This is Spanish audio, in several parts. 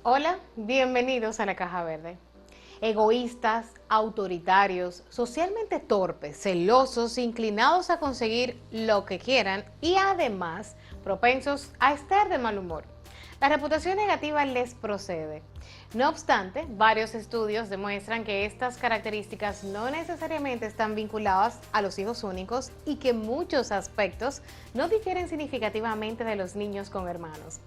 Hola, bienvenidos a la Caja Verde. Egoístas, autoritarios, socialmente torpes, celosos, inclinados a conseguir lo que quieran y además propensos a estar de mal humor. La reputación negativa les procede. No obstante, varios estudios demuestran que estas características no necesariamente están vinculadas a los hijos únicos y que muchos aspectos no difieren significativamente de los niños con hermanos.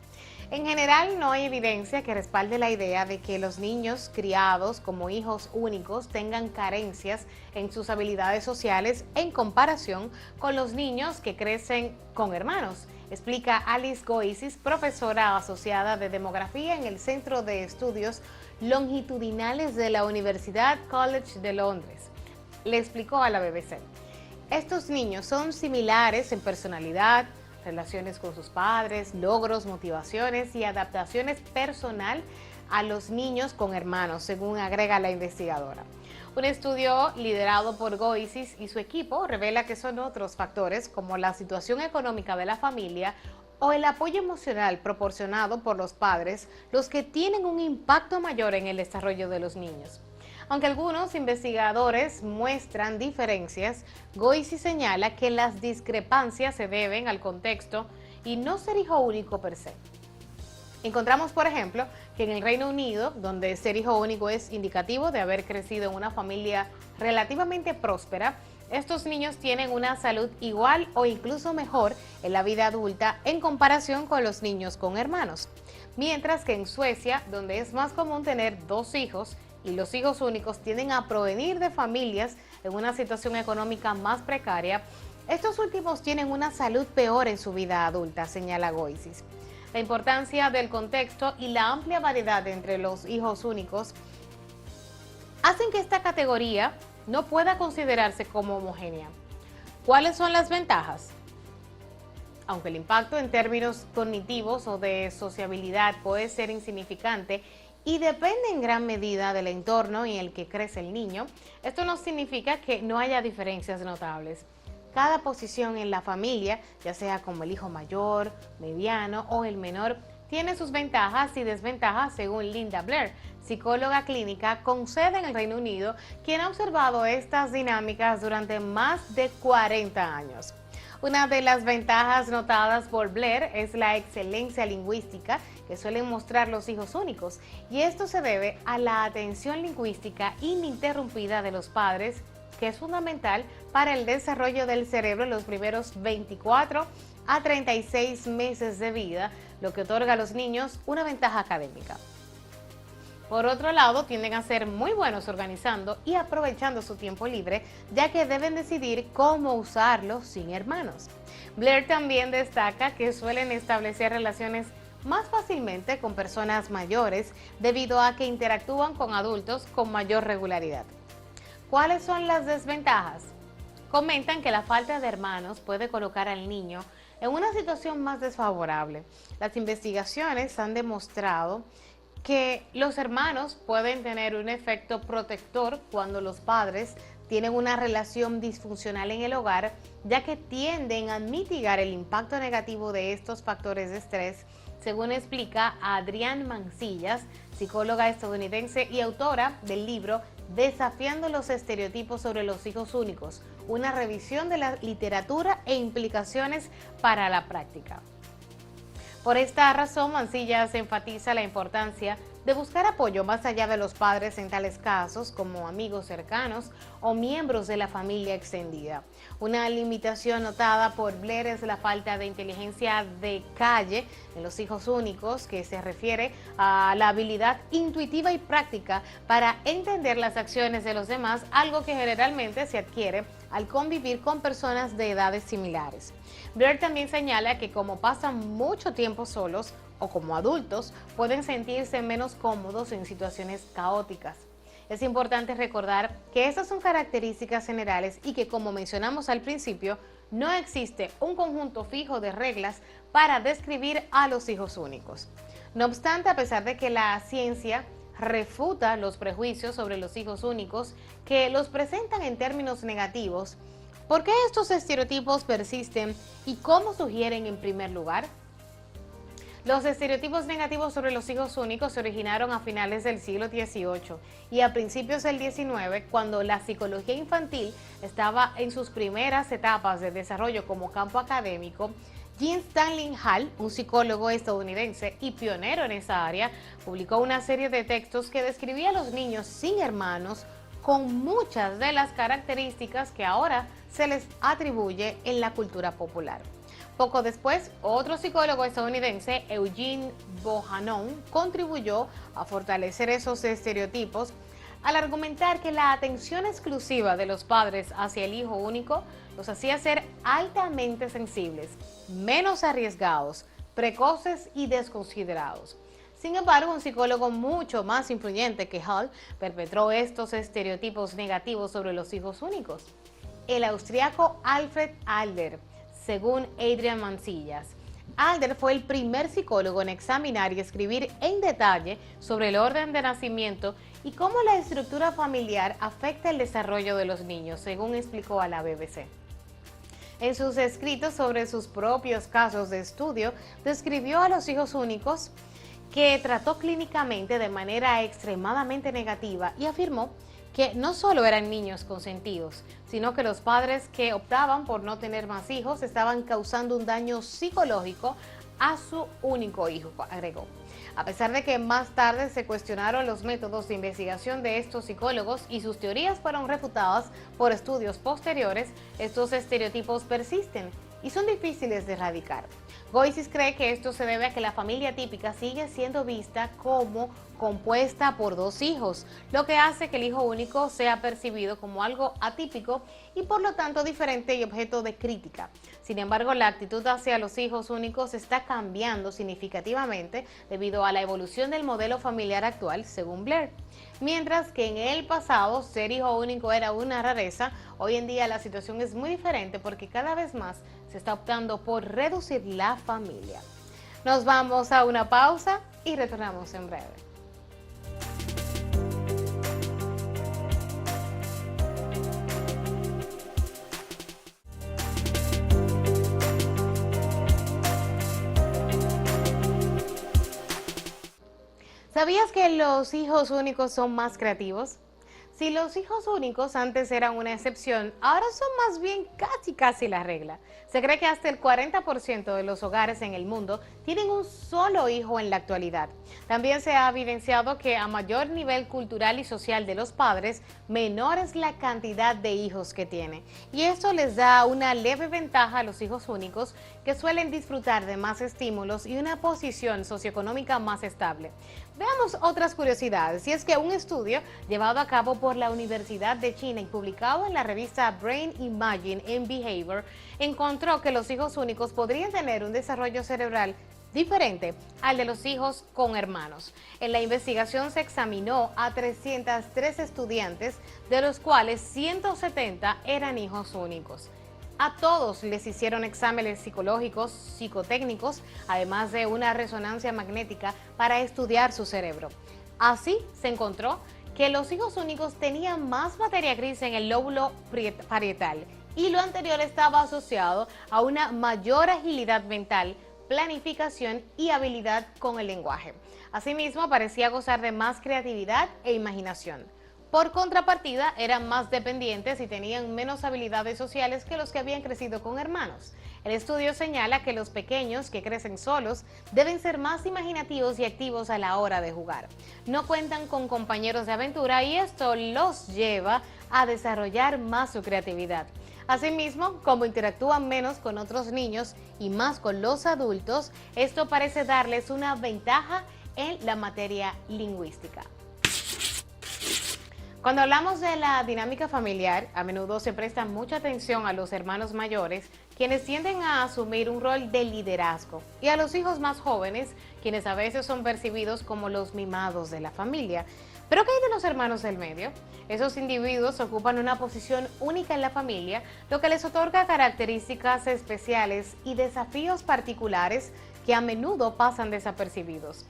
En general, no hay evidencia que respalde la idea de que los niños criados como hijos únicos tengan carencias en sus habilidades sociales en comparación con los niños que crecen con hermanos, explica Alice Goisis, profesora asociada de demografía en el Centro de Estudios Longitudinales de la Universidad College de Londres. Le explicó a la BBC. Estos niños son similares en personalidad, relaciones con sus padres, logros, motivaciones y adaptaciones personal a los niños con hermanos, según agrega la investigadora. Un estudio liderado por Goisis y su equipo revela que son otros factores como la situación económica de la familia o el apoyo emocional proporcionado por los padres los que tienen un impacto mayor en el desarrollo de los niños. Aunque algunos investigadores muestran diferencias, Goisis señala que las discrepancias se deben al contexto y no ser hijo único per se. Encontramos, por ejemplo, que en el Reino Unido, donde ser hijo único es indicativo de haber crecido en una familia relativamente próspera, estos niños tienen una salud igual o incluso mejor en la vida adulta en comparación con los niños con hermanos. Mientras que en Suecia, donde es más común tener dos hijos, y los hijos únicos tienden a provenir de familias en una situación económica más precaria, estos últimos tienen una salud peor en su vida adulta, señala Goisis. La importancia del contexto y la amplia variedad entre los hijos únicos hacen que esta categoría no pueda considerarse como homogénea. ¿Cuáles son las ventajas? Aunque el impacto en términos cognitivos o de sociabilidad puede ser insignificante y depende en gran medida del entorno en el que crece el niño, esto no significa que no haya diferencias notables. Cada posición en la familia, ya sea como el hijo mayor, mediano o el menor, tiene sus ventajas y desventajas según Linda Blair, psicóloga clínica con sede en el Reino Unido, quien ha observado estas dinámicas durante más de 40 años. Una de las ventajas notadas por Blair es la excelencia lingüística que suelen mostrar los hijos únicos, y esto se debe a la atención lingüística ininterrumpida de los padres, que es fundamental para el desarrollo del cerebro en los primeros 24 a 36 meses de vida, lo que otorga a los niños una ventaja académica. Por otro lado, tienden a ser muy buenos organizando y aprovechando su tiempo libre, ya que deben decidir cómo usarlo sin hermanos. Blair también destaca que suelen establecer relaciones más fácilmente con personas mayores debido a que interactúan con adultos con mayor regularidad. ¿Cuáles son las desventajas? Comentan que la falta de hermanos puede colocar al niño en una situación más desfavorable. Las investigaciones han demostrado que los hermanos pueden tener un efecto protector cuando los padres tienen una relación disfuncional en el hogar, ya que tienden a mitigar el impacto negativo de estos factores de estrés, según explica Adrienne Mancillas, psicóloga estadounidense y autora del libro Desafiando los estereotipos sobre los hijos únicos, una revisión de la literatura e implicaciones para la práctica. Por esta razón, Mancillas enfatiza la importancia de buscar apoyo más allá de los padres en tales casos, como amigos cercanos o miembros de la familia extendida. Una limitación notada por Blair es la falta de inteligencia de calle en los hijos únicos, que se refiere a la habilidad intuitiva y práctica para entender las acciones de los demás, algo que generalmente se adquiere al convivir con personas de edades similares. Blair también señala que como pasan mucho tiempo solos o como adultos, pueden sentirse menos cómodos en situaciones caóticas. Es importante recordar que estas son características generales y que, como mencionamos al principio, no existe un conjunto fijo de reglas para describir a los hijos únicos. No obstante, a pesar de que la ciencia refuta los prejuicios sobre los hijos únicos que los presentan en términos negativos, ¿por qué estos estereotipos persisten y cómo sugieren en primer lugar? Los estereotipos negativos sobre los hijos únicos se originaron a finales del siglo XVIII y a principios del XIX, cuando la psicología infantil estaba en sus primeras etapas de desarrollo como campo académico. Jean Stanley Hall, un psicólogo estadounidense y pionero en esa área, publicó una serie de textos que describía a los niños sin hermanos con muchas de las características que ahora se les atribuye en la cultura popular. Poco después, otro psicólogo estadounidense, Eugene Bohannon, contribuyó a fortalecer esos estereotipos al argumentar que la atención exclusiva de los padres hacia el hijo único los hacía ser altamente sensibles, menos arriesgados, precoces y desconsiderados. Sin embargo, un psicólogo mucho más influyente que Hall perpetró estos estereotipos negativos sobre los hijos únicos: el austriaco Alfred Adler. Según Adrian Mancillas, Adler fue el primer psicólogo en examinar y escribir en detalle sobre el orden de nacimiento y cómo la estructura familiar afecta el desarrollo de los niños, según explicó a la BBC. En sus escritos sobre sus propios casos de estudio, describió a los hijos únicos, que trató clínicamente de manera extremadamente negativa, y afirmó que no solo eran niños consentidos, sino que los padres que optaban por no tener más hijos estaban causando un daño psicológico a su único hijo, agregó. A pesar de que más tarde se cuestionaron los métodos de investigación de estos psicólogos y sus teorías fueron refutadas por estudios posteriores, estos estereotipos persisten y son difíciles de erradicar. Goicis cree que esto se debe a que la familia típica sigue siendo vista como compuesta por dos hijos, lo que hace que el hijo único sea percibido como algo atípico y por lo tanto diferente y objeto de crítica. Sin embargo, la actitud hacia los hijos únicos está cambiando significativamente debido a la evolución del modelo familiar actual, según Blair. Mientras que en el pasado ser hijo único era una rareza, hoy en día la situación es muy diferente porque cada vez más se está optando por reducir la familia. Nos vamos a una pausa y retornamos en breve. ¿Sabías que los hijos únicos son más creativos? Si los hijos únicos antes eran una excepción, ahora son más bien casi la regla. Se cree que hasta el 40% de los hogares en el mundo tienen un solo hijo en la actualidad. También se ha evidenciado que a mayor nivel cultural y social de los padres, menor es la cantidad de hijos que tienen. Y esto les da una leve ventaja a los hijos únicos, que suelen disfrutar de más estímulos y una posición socioeconómica más estable. Veamos otras curiosidades, y es que un estudio llevado a cabo por la Universidad de China y publicado en la revista Brain Imaging and Behavior encontró que los hijos únicos podrían tener un desarrollo cerebral diferente al de los hijos con hermanos. En la investigación se examinó a 303 estudiantes, de los cuales 170 eran hijos únicos. A todos les hicieron exámenes psicológicos, psicotécnicos, además de una resonancia magnética para estudiar su cerebro. Así se encontró que los hijos únicos tenían más materia gris en el lóbulo parietal, y lo anterior estaba asociado a una mayor agilidad mental, planificación y habilidad con el lenguaje. Asimismo, parecía gozar de más creatividad e imaginación. Por contrapartida, eran más dependientes y tenían menos habilidades sociales que los que habían crecido con hermanos. El estudio señala que los pequeños que crecen solos deben ser más imaginativos y activos a la hora de jugar. No cuentan con compañeros de aventura y esto los lleva a desarrollar más su creatividad. Asimismo, como interactúan menos con otros niños y más con los adultos, esto parece darles una ventaja en la materia lingüística. Cuando hablamos de la dinámica familiar, a menudo se presta mucha atención a los hermanos mayores, quienes tienden a asumir un rol de liderazgo, y a los hijos más jóvenes, quienes a veces son percibidos como los mimados de la familia. ¿Pero qué hay de los hermanos del medio? Esos individuos ocupan una posición única en la familia, lo que les otorga características especiales y desafíos particulares que a menudo pasan desapercibidos.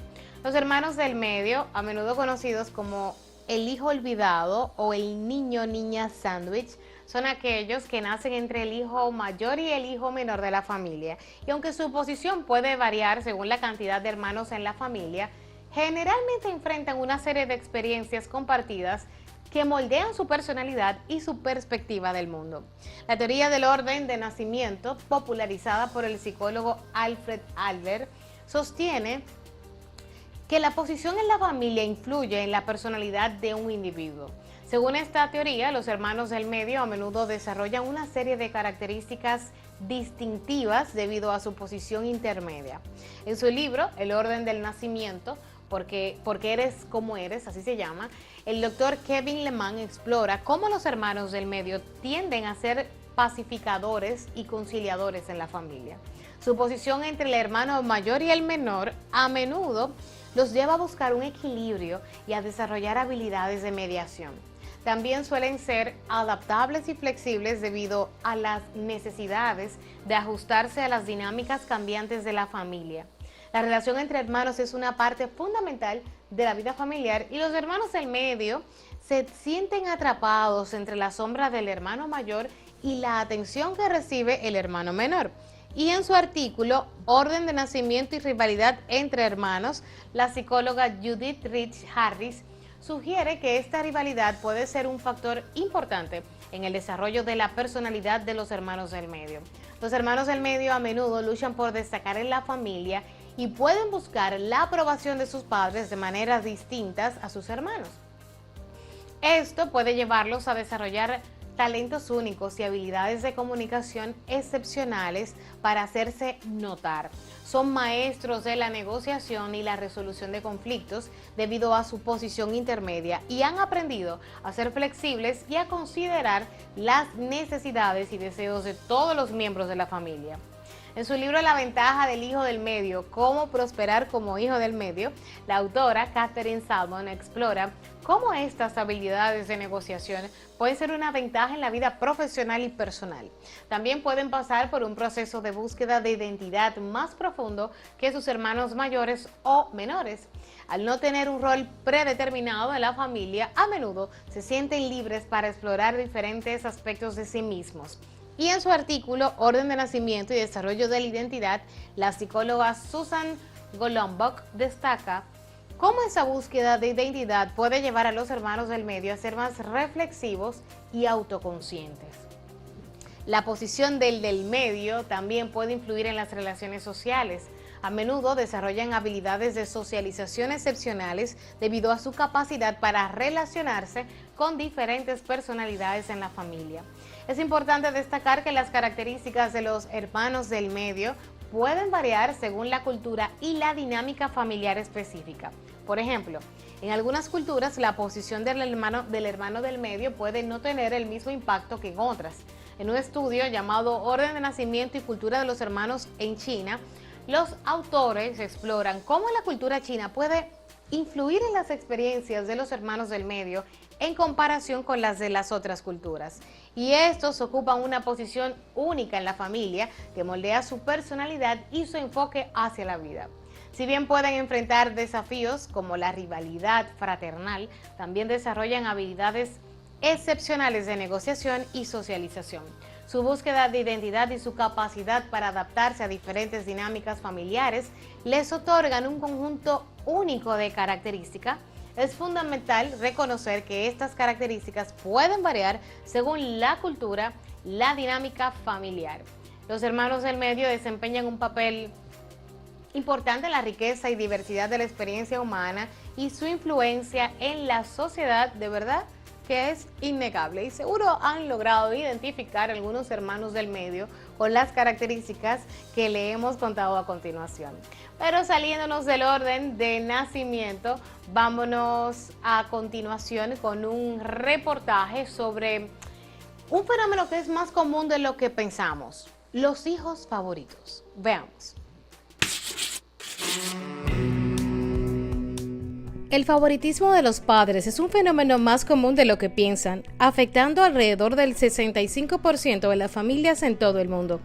Los hermanos del medio, a menudo conocidos como el hijo olvidado o el niño-niña sándwich, son aquellos que nacen entre el hijo mayor y el hijo menor de la familia. Y aunque su posición puede variar según la cantidad de hermanos en la familia, generalmente enfrentan una serie de experiencias compartidas que moldean su personalidad y su perspectiva del mundo. La teoría del orden de nacimiento, popularizada por el psicólogo Alfred Adler, sostiene que la posición en la familia influye en la personalidad de un individuo. Según esta teoría, los hermanos del medio a menudo desarrollan una serie de características distintivas debido a su posición intermedia. En su libro, El orden del nacimiento, porque eres como eres, así se llama, el doctor Kevin Leman explora cómo los hermanos del medio tienden a ser pacificadores y conciliadores en la familia. Su posición entre el hermano mayor y el menor a menudo los lleva a buscar un equilibrio y a desarrollar habilidades de mediación. También suelen ser adaptables y flexibles debido a las necesidades de ajustarse a las dinámicas cambiantes de la familia. La relación entre hermanos es una parte fundamental de la vida familiar y los hermanos del medio se sienten atrapados entre la sombra del hermano mayor y la atención que recibe el hermano menor. Y en su artículo, Orden de nacimiento y rivalidad entre hermanos, la psicóloga Judith Rich Harris sugiere que esta rivalidad puede ser un factor importante en el desarrollo de la personalidad de los hermanos del medio. Los hermanos del medio a menudo luchan por destacar en la familia y pueden buscar la aprobación de sus padres de maneras distintas a sus hermanos. Esto puede llevarlos a desarrollar talentos únicos y habilidades de comunicación excepcionales para hacerse notar. Son maestros de la negociación y la resolución de conflictos debido a su posición intermedia y han aprendido a ser flexibles y a considerar las necesidades y deseos de todos los miembros de la familia. En su libro La ventaja del hijo del medio, cómo prosperar como hijo del medio, la autora Catherine Salmon explora cómo estas habilidades de negociación pueden ser una ventaja en la vida profesional y personal. También pueden pasar por un proceso de búsqueda de identidad más profundo que sus hermanos mayores o menores. Al no tener un rol predeterminado en la familia, a menudo se sienten libres para explorar diferentes aspectos de sí mismos. Y en su artículo Orden de nacimiento y desarrollo de la identidad, la psicóloga Susan Golombok destaca cómo esa búsqueda de identidad puede llevar a los hermanos del medio a ser más reflexivos y autoconscientes. La posición del medio también puede influir en las relaciones sociales. A menudo desarrollan habilidades de socialización excepcionales debido a su capacidad para relacionarse con diferentes personalidades en la familia. Es importante destacar que las características de los hermanos del medio pueden variar según la cultura y la dinámica familiar específica. Por ejemplo, en algunas culturas la posición del hermano del medio puede no tener el mismo impacto que en otras. En un estudio llamado Orden de nacimiento y cultura de los hermanos en China, los autores exploran cómo la cultura china puede influir en las experiencias de los hermanos del medio en comparación con las de las otras culturas. Y estos ocupan una posición única en la familia que moldea su personalidad y su enfoque hacia la vida. Si bien pueden enfrentar desafíos como la rivalidad fraternal, también desarrollan habilidades excepcionales de negociación y socialización. Su búsqueda de identidad y su capacidad para adaptarse a diferentes dinámicas familiares les otorgan un conjunto único de características. Es fundamental reconocer que estas características pueden variar según la cultura, la dinámica familiar. Los hermanos del medio desempeñan un papel importante en la riqueza y diversidad de la experiencia humana y su influencia en la sociedad, de verdad, que es innegable, y seguro han logrado identificar algunos hermanos del medio con las características que le hemos contado a continuación. Pero saliéndonos del orden de nacimiento, vámonos a continuación con un reportaje sobre un fenómeno que es más común de lo que pensamos: los hijos favoritos. Veamos. El favoritismo de los padres es un fenómeno más común de lo que piensan, afectando alrededor del 65% de las familias en todo el mundo.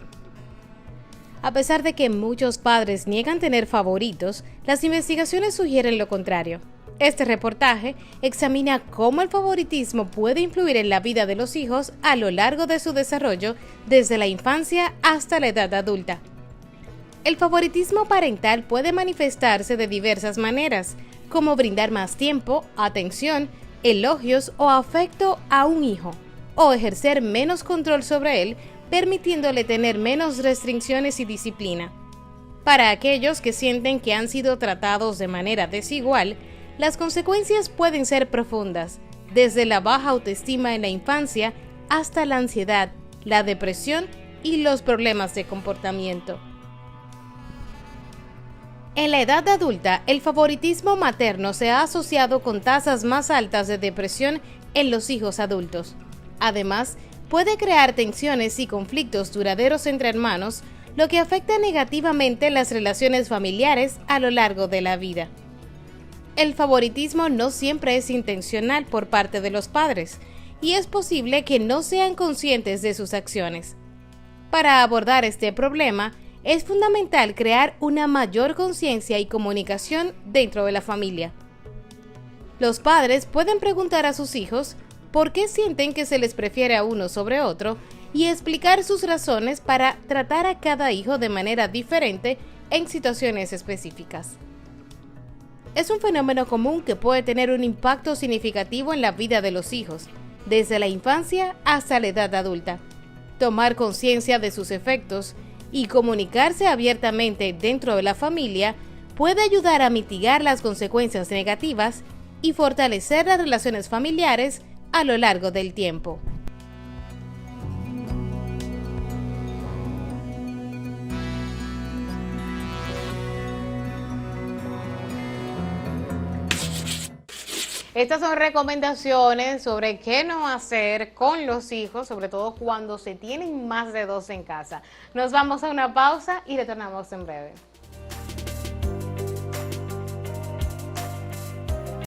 A pesar de que muchos padres niegan tener favoritos, las investigaciones sugieren lo contrario. Este reportaje examina cómo el favoritismo puede influir en la vida de los hijos a lo largo de su desarrollo, desde la infancia hasta la edad adulta. El favoritismo parental puede manifestarse de diversas maneras, como brindar más tiempo, atención, elogios o afecto a un hijo, o ejercer menos control sobre él, permitiéndole tener menos restricciones y disciplina. Para aquellos que sienten que han sido tratados de manera desigual, las consecuencias pueden ser profundas, desde la baja autoestima en la infancia hasta la ansiedad, la depresión y los problemas de comportamiento. En la edad adulta, el favoritismo materno se ha asociado con tasas más altas de depresión en los hijos adultos. Además, puede crear tensiones y conflictos duraderos entre hermanos, lo que afecta negativamente las relaciones familiares a lo largo de la vida. El favoritismo no siempre es intencional por parte de los padres, y es posible que no sean conscientes de sus acciones. Para abordar este problema, es fundamental crear una mayor conciencia y comunicación dentro de la familia. Los padres pueden preguntar a sus hijos por qué sienten que se les prefiere a uno sobre otro y explicar sus razones para tratar a cada hijo de manera diferente en situaciones específicas. Es un fenómeno común que puede tener un impacto significativo en la vida de los hijos, desde la infancia hasta la edad adulta. Tomar conciencia de sus efectos y comunicarse abiertamente dentro de la familia puede ayudar a mitigar las consecuencias negativas y fortalecer las relaciones familiares a lo largo del tiempo. Estas son recomendaciones sobre qué no hacer con los hijos, sobre todo cuando se tienen más de dos en casa. Nos vamos a una pausa y retornamos en breve.